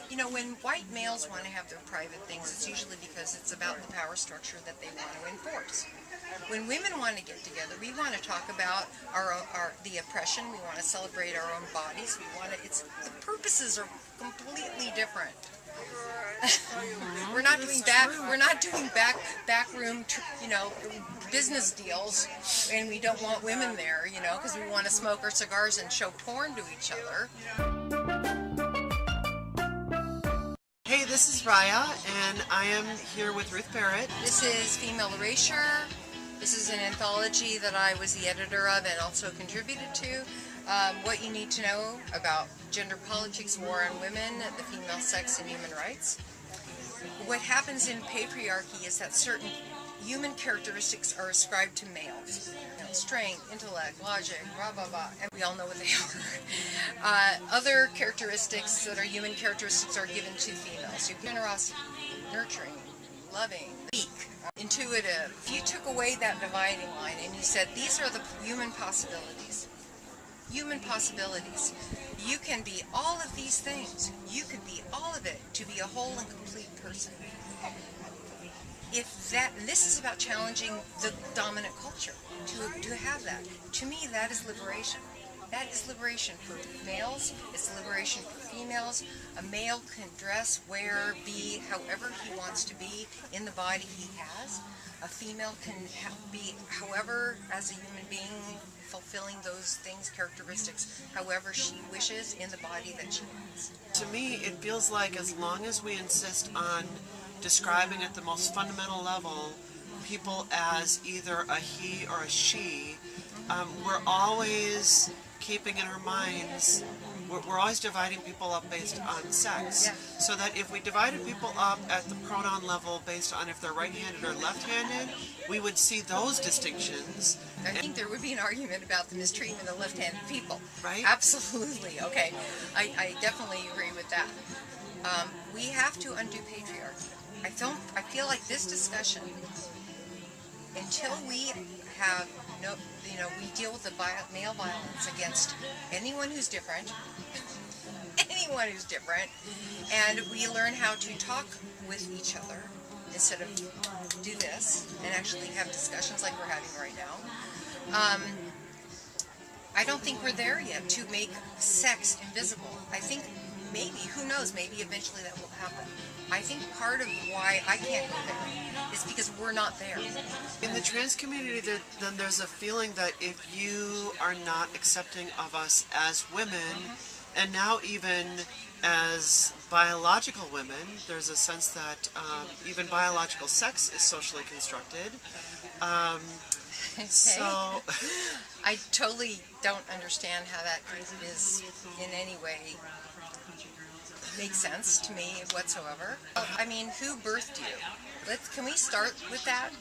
You know, when white males want to have their private things, it's usually because it's about the power structure that they want to enforce. When women want to get together, we want to talk about the oppression. We want to celebrate our own bodies. We want to. The purposes are completely different. We're not doing that. We're not doing backroom, business deals, and we don't want women there, because we want to smoke our cigars and show porn to each other. Hey, this is Raya, and I am here with Ruth Barrett. This is Female Erasure. This is an anthology that I was the editor of and also contributed to. What you need to know about gender politics, war on women, the female sex, and human rights. What happens in patriarchy is that certain human characteristics are ascribed to males. Strength, intellect, logic, blah, blah, blah, and we all know what they are. Other characteristics that are human characteristics are given to females. Generosity, nurturing, loving, weak, intuitive. If you took away that dividing line and you said, these are the human possibilities, you can be all of these things. You could be all of it to be a whole and complete person. This is about challenging the dominant culture, to have that. To me, that is liberation. That is liberation for males, it's liberation for females. A male can dress, wear, be however he wants to be in the body he has. A female can be however, as a human being, fulfilling those things, characteristics, however she wishes in the body that she has. To me, it feels like as long as we insist on describing at the most fundamental level people as either a he or a she, we're always keeping in our minds, we're always dividing people up based on sex. Yeah. So that if we divided people up at the pronoun level based on if they're right-handed or left-handed, we would see those distinctions. I think there would be an argument about the mistreatment of left-handed people. Right? Absolutely. Okay. I definitely agree with that. We have to undo patriarchy. I feel like this discussion, until we have we deal with the male violence against anyone who's different, and we learn how to talk with each other instead of do this and actually have discussions like we're having right now. I don't think we're there yet to make sex invisible. I think maybe, who knows, maybe eventually that will happen. I think part of why I can't go there is because we're not there. In the trans community, then there's a feeling that if you are not accepting of us as women, and now even as biological women, there's a sense that even biological sex is socially constructed. Okay. So I totally don't understand how that is in any way makes sense to me whatsoever. I mean, who birthed you? Can we start with that?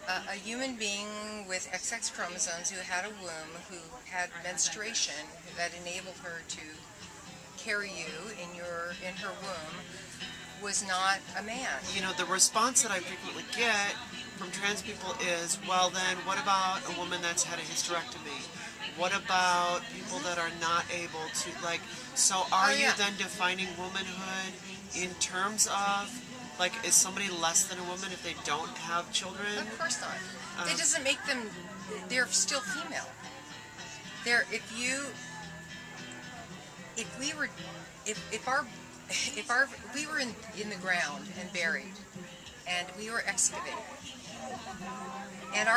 A human being with XX chromosomes who had a womb, who had menstruation, that enabled her to carry you in her womb, was not a man. You know, the response that I frequently get from trans people is, well then, what about a woman that's had a hysterectomy? What about people that are not able to, so are you then defining womanhood in terms of, is somebody less than a woman if they don't have children? Of course not. It doesn't make them, they're still female. If we were in the ground and buried, and we were excavated, and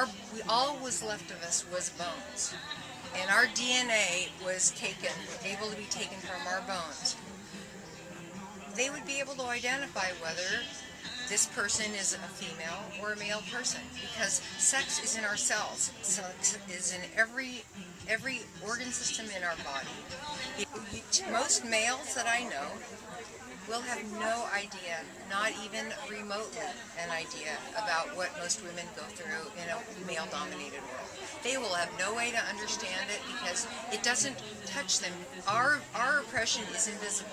all was left of us was bones, and our DNA was able to be taken from our bones, they would be able to identify whether this person is a female or a male person, because sex is in our cells. Sex is in every organ system in our body. Most males that I know will have no idea, not even remotely an idea, about what most women go through in a male-dominated world. They will have no way to understand it because it doesn't touch them. Our oppression is invisible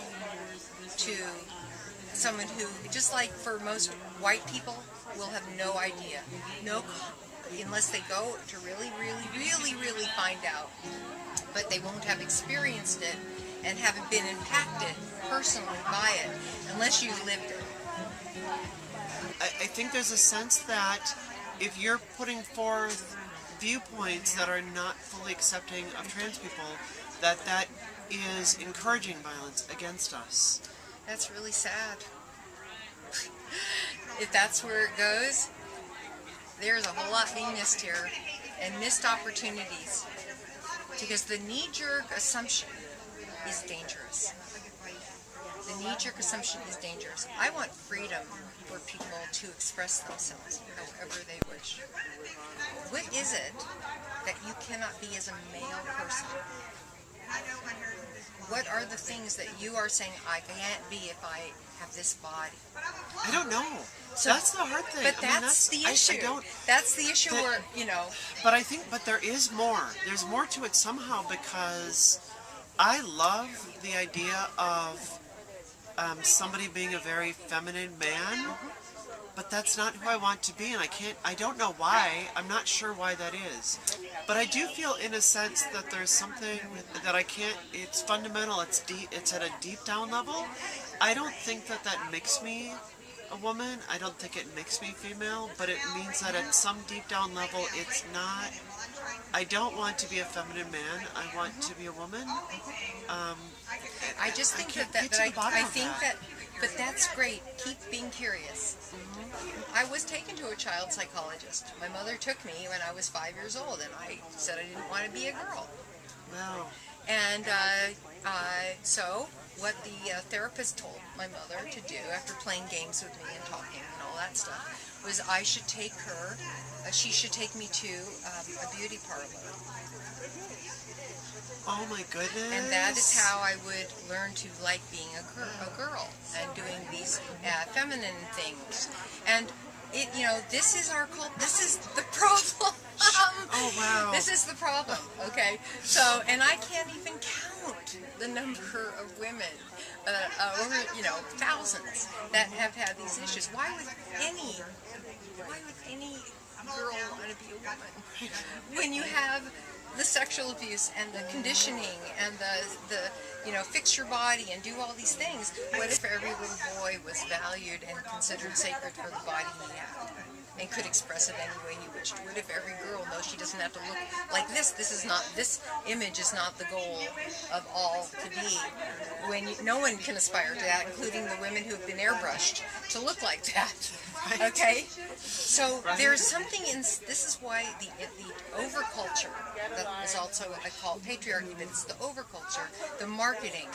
to someone who, just like for most white people, will have no idea, unless they go to really find out. But they won't have experienced it and haven't been impacted personally by it unless you've lived it. I think there's a sense that if you're putting forth viewpoints that are not fully accepting of trans people, that is encouraging violence against us. That's really sad. If that's where it goes, there's a whole lot being missed here, and missed opportunities, because the knee-jerk assumption is dangerous. The knee-jerk assumption is dangerous. I want freedom for people to express themselves however they wish. What is it that you cannot be as a male person? What are the things that you are saying I can't be if I have this body? I don't know. So, that's the hard thing. But that's the issue. That's the issue where, But I think, there is more. There's more to it somehow, because I love the idea of somebody being a very feminine man, but that's not who I want to be, and I don't know why. I'm not sure why that is. But I do feel, in a sense, that there's something that I can't, it's fundamental, it's deep, it's at a deep down level. I don't think that makes me a woman. I don't think it makes me female, but it means that at some deep down level, it's not, I don't want to be a feminine man, I want to be a woman. I just think but that's great. Keep being curious. I was taken to a child psychologist. My mother took me when I was 5 years old, and I said I didn't want to be a girl. Wow. And so what the therapist told my mother to do after playing games with me and talking and all that stuff was I should take her, she should take me to a beauty parlor. Oh my goodness. And that is how I would learn to like being a girl and doing these feminine things. And this is our cult. This is the problem. Oh wow. This is the problem. Okay. So, and I can't even count the number of women, over thousands that have had these issues. Why would any girl want to be a woman when you have the sexual abuse and the conditioning and the fix your body and do all these things? What if every little boy was valued and considered sacred for the body he had and could express it any way he wished? What if every girl knows she doesn't have to look like this? This image is not the goal of all to be. No one can aspire to that, including the women who have been airbrushed to look like that. Right. Okay? So there's something in, this is why the overculture, that is also what I call patriarchy, but it's the overculture, the marketing,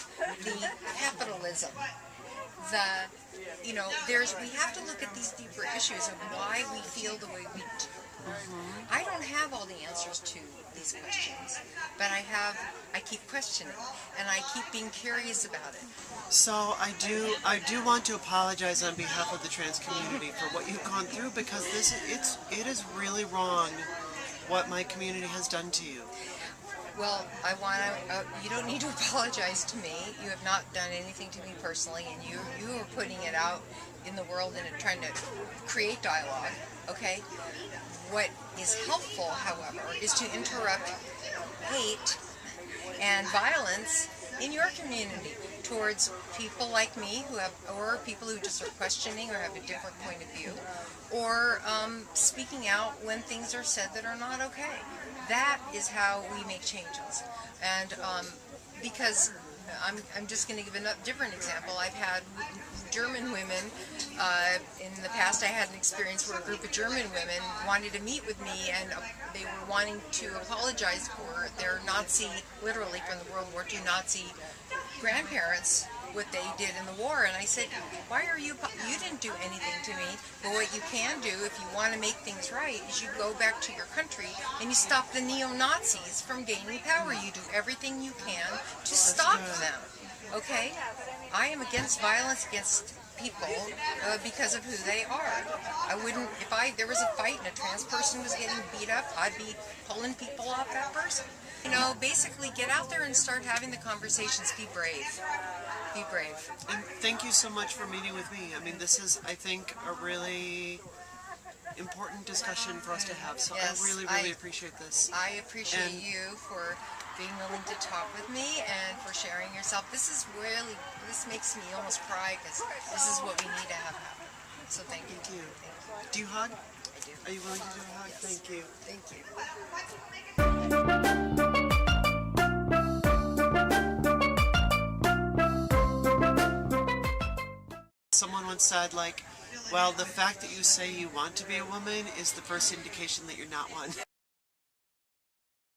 the capitalism, we have to look at these deeper issues of why we feel the way we do. I don't have all the answers to these questions, but I keep questioning, and I keep being curious about it. So I do want to apologize on behalf of the trans community for what you've gone through, because it is really wrong what my community has done to you. Well, you don't need to apologize to me. You have not done anything to me personally, and you are putting it out in the world and trying to create dialogue, okay? What is helpful, however, is to interrupt hate and violence in your community towards people like me or people who just are questioning or have a different point of view, or speaking out when things are said that are not okay. That is how we make changes. And because I'm just going to give a different example. I've had German women, in the past I had an experience where a group of German women wanted to meet with me, and they were wanting to apologize for their Nazi, literally from the World War II Nazi grandparents, what they did in the war. And I said, why are you didn't do anything to me, but what you can do if you want to make things right is you go back to your country and you stop the neo-Nazis from gaining power. You do everything you can to stop them, okay? I am against violence against people because of who they are. I wouldn't, if there was a fight and a trans person was getting beat up, I'd be pulling people off that person. Basically get out there and start having the conversations. Be brave. Be brave. And thank you so much for meeting with me. I mean, this is, I think, a really important discussion for us to have. So yes, I really appreciate this. I appreciate you for being willing to talk with me and for sharing yourself. This makes me almost cry because this is what we need to have happen. So thank you. Thank you. Thank you. Do you hug? I do. Are you willing to do a hug? Yes. Thank you. Thank you. Someone once said, like, well, the fact that you say you want to be a woman is the first indication that you're not one.